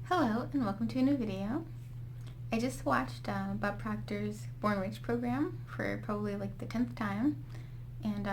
Hello and welcome to a new video. I just watched Bob Proctor's Born Rich program for probably like the 10th time, and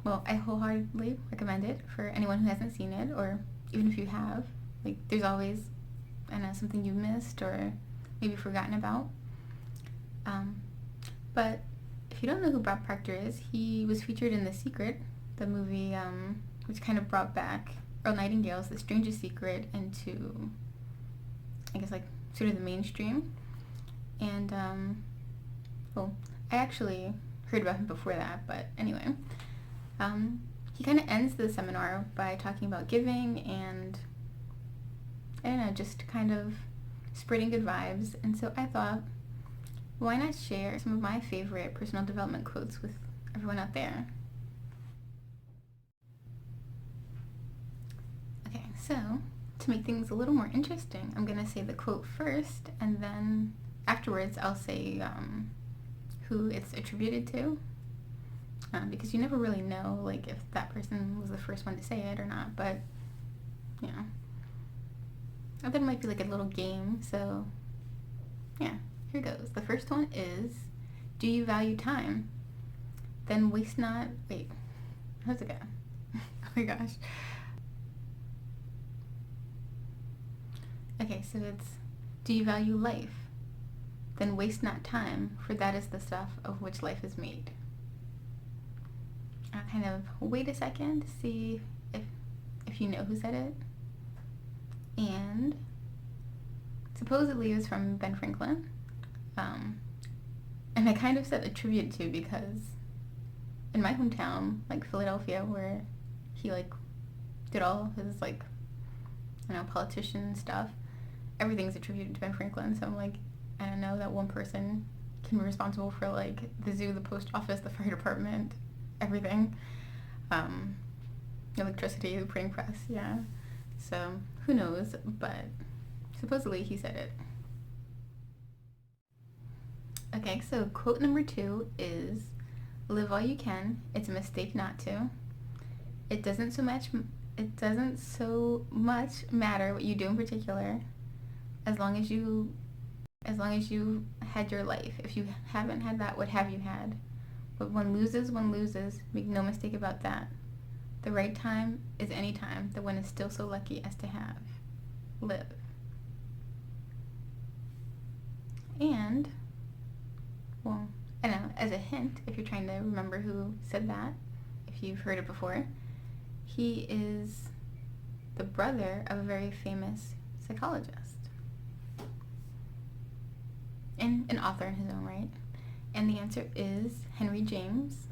well, I wholeheartedly recommend it for anyone who hasn't seen it, or even if you have. Like, there's always, I don't know, something you missed or maybe forgotten about. But if you don't know who Bob Proctor is, he was featured in The Secret, the movie, which kind of brought back Earl Nightingale's The Strangest Secret into, I guess, like, sort of the mainstream. And, well, I actually heard about him before that, but anyway. He kind of ends the seminar by talking about giving and, I don't know, just kind of spreading good vibes. And so I thought, why not share some of my favorite personal development quotes with everyone out there? Okay, so to make things a little more interesting, I'm going to say the quote first, and then afterwards I'll say who it's attributed to, because you never really know, like, if that person was the first one to say it or not, but, you know. I thought it might be like a little game, so yeah, here goes. The first one is, do you value time? Then waste not, wait, how's it go? Oh my gosh. Okay, so it's, do you value life? Then waste not time, for that is the stuff of which life is made. I'll kind of wait a second to see if you know who said it. And supposedly it was from Ben Franklin. And I kind of said attribute to because in my hometown, like Philadelphia, where he like did all his, like, I don't know, politician stuff, everything's attributed to Ben Franklin. So I'm like, I don't know, that one person can be responsible for, like, the zoo, the post office, the fire department, everything. Electricity, the printing press, yeah. So who knows, but supposedly he said it. Okay, so quote number 2 is, live all you can, it's a mistake not to. It doesn't so much matter what you do in particular, as long as you had your life. If you haven't had that, what have you had? But one loses, make no mistake about that. The right time is any time that one is still so lucky as to have. Live. And, well, I don't know, as a hint, if you're trying to remember who said that, if you've heard it before, he is the brother of a very famous psychologist and an author in his own right. And the answer is Henry James,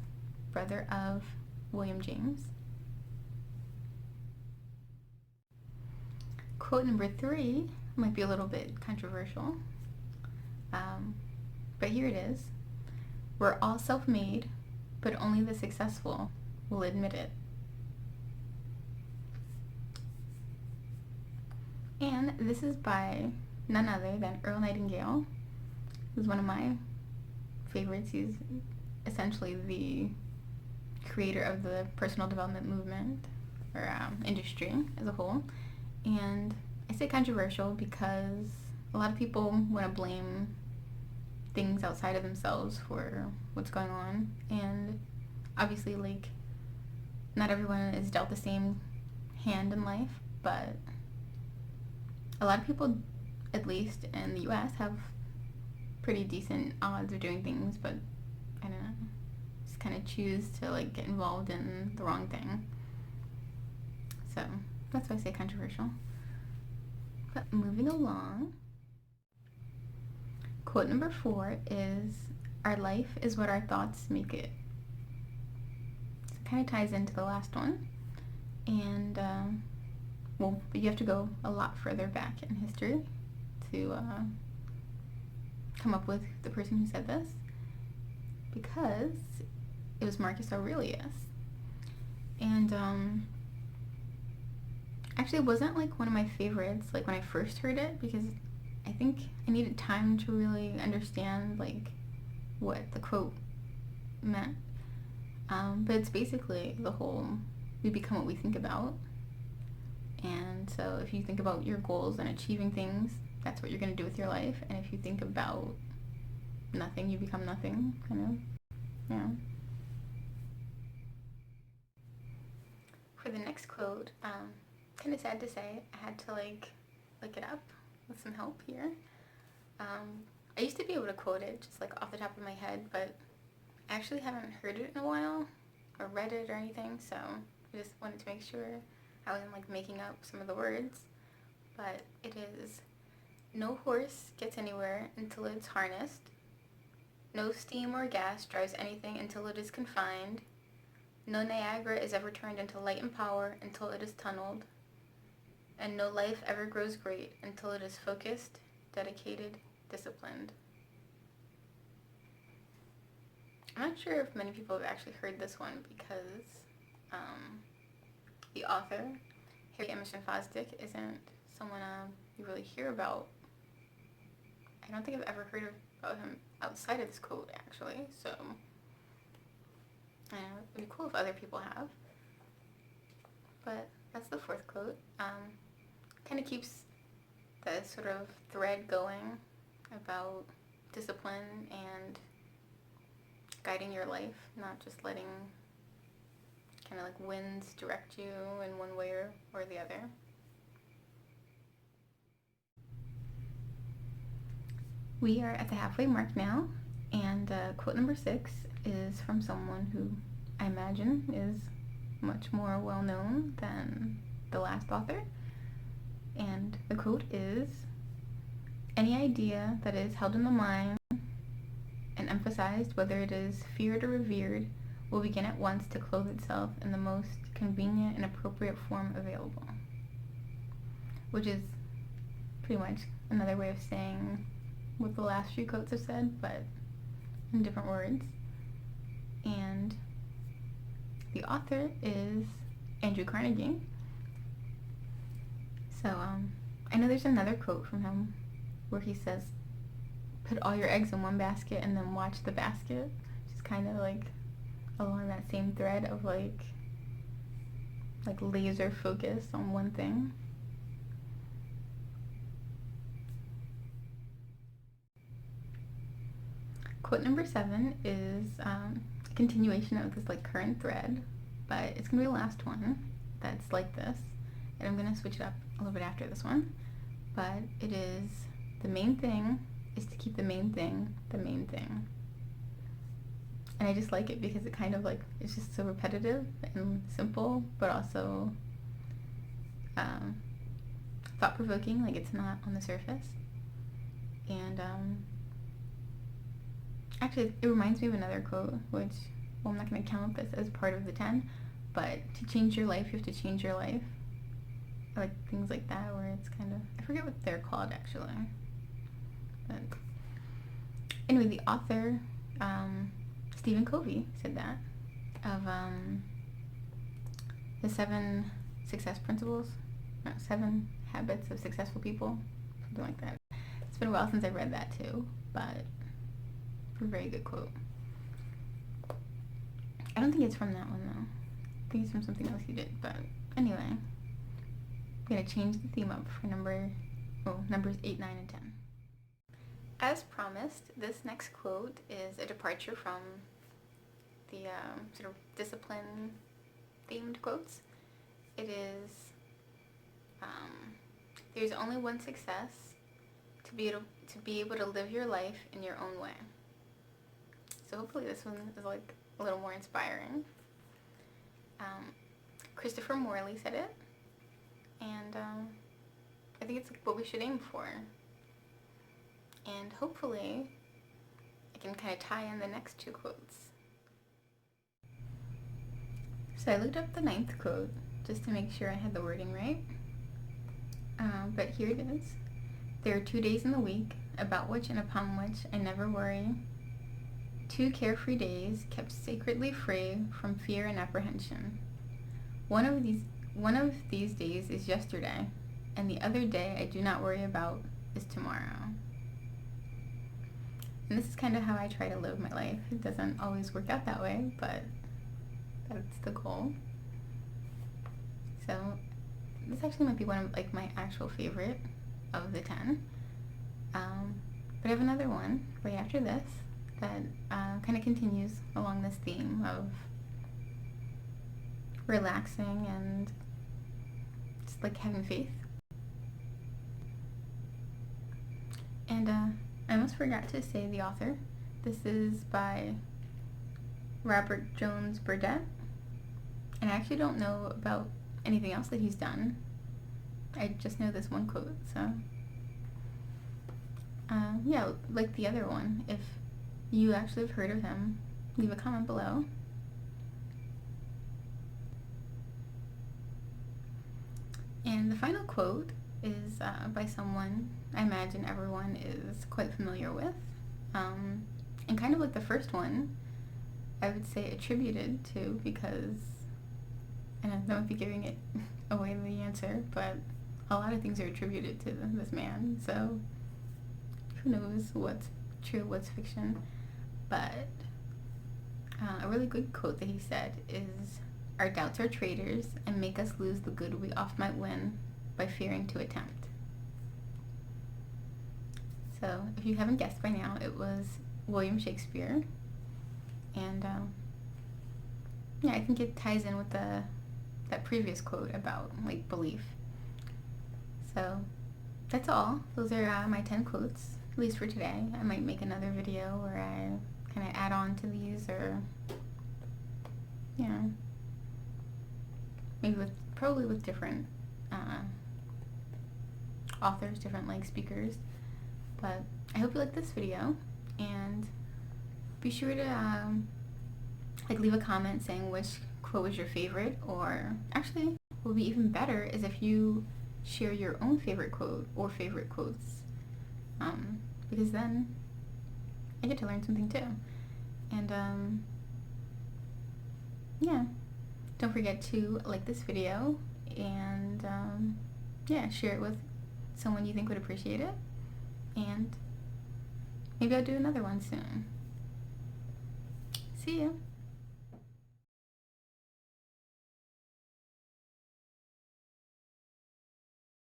brother of William James. Quote number 3 might be a little bit controversial, but here it is. We're all self-made, but only the successful will admit it. And this is by none other than Earl Nightingale, who's one of my favorites. He's essentially the creator of the personal development movement, or industry as a whole. And I say controversial because a lot of people want to blame things outside of themselves for what's going on, and obviously, like, not everyone is dealt the same hand in life, but a lot of people, at least in the US, have pretty decent odds of doing things, but I don't know, just kind of choose to, like, get involved in the wrong thing. So that's why I say controversial. But moving along, quote number 4 is, our life is what our thoughts make it. So it kind of ties into the last one. And, well, but you have to go a lot further back in history to come up with the person who said this, because it was Marcus Aurelius. And actually, it wasn't, like, one of my favorites, like, when I first heard it, because I think I needed time to really understand, like, what the quote meant. But it's basically the whole, we become what we think about. And so if you think about your goals and achieving things, that's what you're going to do with your life. And if you think about nothing, you become nothing, kind of. Yeah. For the next quote, kind of sad to say, I had to look it up with some help here. I used to be able to quote it just off the top of my head, but I actually haven't heard it in a while or read it or anything, so I just wanted to make sure I wasn't making up some of the words. But it is, no horse gets anywhere until it's harnessed. No steam or gas drives anything until it is confined. No Niagara is ever turned into light and power until it is tunneled. And no life ever grows great until it is focused, dedicated, disciplined. I'm not sure if many people have actually heard this one because the author, Harry Emerson Fosdick, isn't someone you really hear about. I don't think I've ever heard about him outside of this quote, actually, so it would be cool if other people have. But that's the fourth quote. Kind of keeps the sort of thread going about discipline and guiding your life, not just letting kind of winds direct you in one way or the other. We are at the halfway mark now, and quote number 6 is from someone who I imagine is much more well known than the last author. And the quote is, "Any idea that is held in the mind and emphasized, whether it is feared or revered, will begin at once to clothe itself in the most convenient and appropriate form available." Which is pretty much another way of saying what the last few quotes have said, but in different words. And the author is Andrew Carnegie. So I know there's another quote from him where he says, "Put all your eggs in one basket and then watch the basket," which is kind of along that same thread of laser focus on one thing. Quote number 7 is a continuation of this current thread, but it's gonna be the last one that's like this, and I'm gonna switch it up a little bit after this one. But it is, "The main thing is to keep the main thing the main thing." And I just like it because it kind of it's just so repetitive and simple, but also thought-provoking. It's not on the surface. And actually, it reminds me of another quote, which, well, I'm not going to count this as part of the 10, but to change your life, you have to change your life. Things like that, where it's kind of, I forget what they're called, actually. But anyway, the author, Stephen Covey, said that, of the 7 success principles, no, 7 habits of successful people, something like that. It's been a while since I read that too, but a very good quote. I don't think it's from that one though. I think it's from something else he did, but anyway, I'm gonna change the theme up for numbers 8, 9, and 10. As promised, this next quote is a departure from the sort of discipline themed quotes. It is, "There's only one success, to be able to live your life in your own way." So hopefully this one is a little more inspiring. Christopher Morley said it, and I think it's what we should aim for. And hopefully I can kind of tie in the next 2 quotes. So I looked up the 9th quote just to make sure I had the wording right. But here it is. "There are 2 days in the week about which and upon which I never worry. 2 carefree days kept sacredly free from fear and apprehension. One of these days is yesterday, and the other day I do not worry about is tomorrow." And this is kind of how I try to live my life. It doesn't always work out that way, but that's the goal. So this actually might be one of like my actual favorite of the 10. But I have another one right after this that kind of continues along this theme of relaxing and just like having faith. And I almost forgot to say the author. This is by Robert Jones Burdett, and I actually don't know about anything else that he's done. I just know this one quote, so yeah, like the other one, if you actually have heard of him, leave a comment below. And the final quote is by someone I imagine everyone is quite familiar with, and kind of like the first one, I would say attributed to, because, and I might be giving it away the answer, but a lot of things are attributed to this man, so who knows what's true, what's fiction. But a really good quote that he said is, "Our doubts are traitors and make us lose the good we oft might win by fearing to attempt." So if you haven't guessed by now, it was William Shakespeare. And yeah, I think it ties in with that previous quote about like belief. So that's all. Those are my 10 quotes, at least for today. I might make another video where I kind of add on to these, or yeah, maybe probably with different authors, different like speakers. But I hope you like this video, and be sure to like leave a comment saying which quote was your favorite, or actually what would be even better is if you share your own favorite quote or favorite quotes, because then I get to learn something too. And yeah, don't forget to like this video, and yeah, share it with someone you think would appreciate it, and maybe I'll do another one soon. See ya.